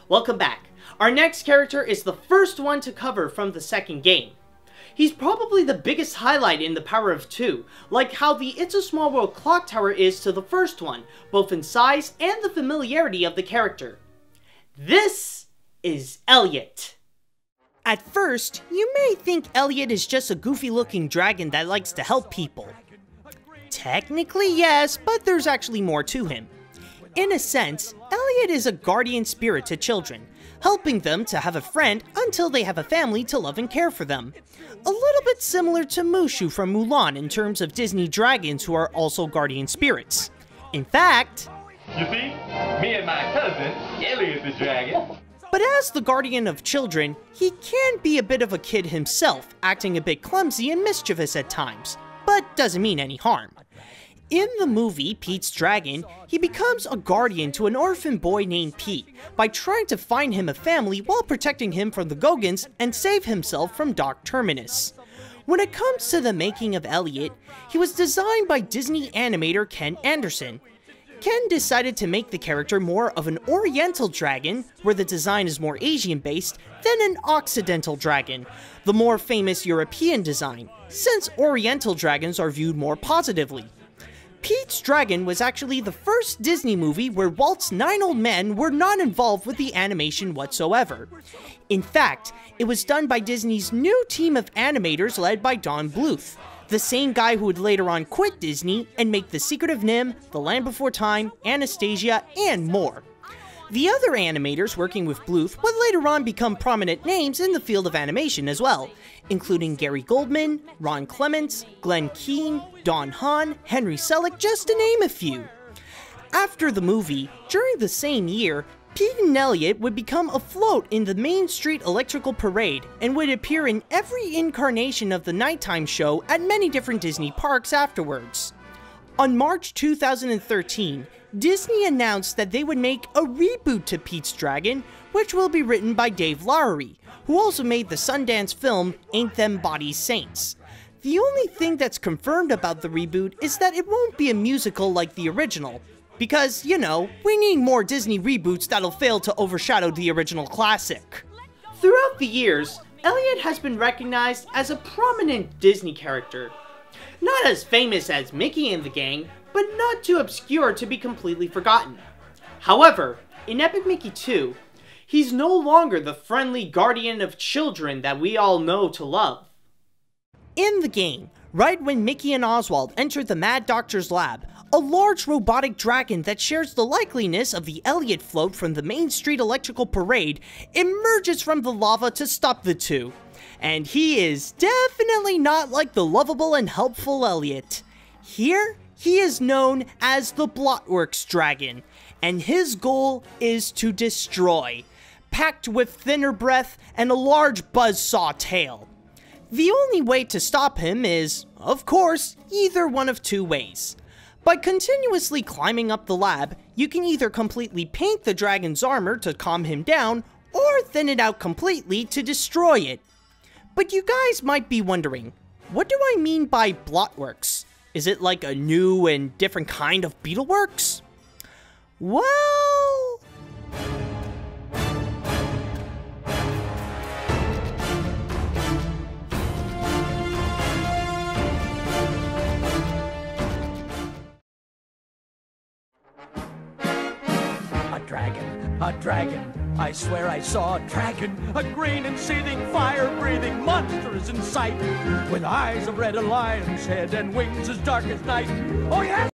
Welcome back. Our next character is the first one to cover from the second game. He's probably the biggest highlight in the Power of Two, like how the It's a Small World clock tower is to the first one, both in size and the familiarity of the character. This is Elliott. At first, you may think Elliott is just a goofy-looking dragon that likes to help people. Technically, yes, but there's actually more to him. In a sense, Elliott is a guardian spirit to children, helping them to have a friend until they have a family to love and care for them. A little bit similar to Mushu from Mulan in terms of Disney dragons who are also guardian spirits. In fact, you see, me and my cousin, Elliott the dragon. But as the guardian of children, he can be a bit of a kid himself, acting a bit clumsy and mischievous at times, but doesn't mean any harm. In the movie, Pete's Dragon, he becomes a guardian to an orphan boy named Pete by trying to find him a family while protecting him from the Gogans and save himself from Doc Terminus. When it comes to the making of Elliott, he was designed by Disney animator Ken Anderson. Ken decided to make the character more of an Oriental dragon, where the design is more Asian-based, than an Occidental dragon, the more famous European design, since Oriental dragons are viewed more positively. Pete's Dragon was actually the first Disney movie where Walt's 9 old men were not involved with the animation whatsoever. In fact, it was done by Disney's new team of animators led by Don Bluth, the same guy who would later on quit Disney and make The Secret of NIMH, The Land Before Time, Anastasia, and more. The other animators working with Bluth would later on become prominent names in the field of animation as well, including Gary Goldman, Ron Clements, Glenn Keane, Don Hahn, Henry Selick, just to name a few. After the movie, during the same year, Pete and Elliott would become afloat in the Main Street Electrical Parade and would appear in every incarnation of the nighttime show at many different Disney parks afterwards. On March 2013, Disney announced that they would make a reboot to Pete's Dragon, which will be written by Dave Lowery, who also made the Sundance film Ain't Them Bodies Saints. The only thing that's confirmed about the reboot is that it won't be a musical like the original, because, you know, we need more Disney reboots that'll fail to overshadow the original classic. Throughout the years, Elliott has been recognized as a prominent Disney character. Not as famous as Mickey and the gang, but not too obscure to be completely forgotten. However, in Epic Mickey 2, he's no longer the friendly guardian of children that we all know to love. In the game, right when Mickey and Oswald enter the Mad Doctor's lab, a large robotic dragon that shares the likeliness of the Elliott float from the Main Street Electrical Parade emerges from the lava to stop the two. And he is definitely not like the lovable and helpful Elliott. Here, he is known as the Blotworks Dragon, and his goal is to destroy, packed with thinner breath and a large buzzsaw tail. The only way to stop him is, of course, either one of two ways. By continuously climbing up the lab, you can either completely paint the dragon's armor to calm him down, or thin it out completely to destroy it. But you guys might be wondering, what do I mean by Blotworks? Is it like a new and different kind of Beetleworks? Well... A dragon, I swear I saw a dragon, a green and seething, fire-breathing monster is in sight, with eyes of red, a lion's head, and wings as dark as night. Oh yes!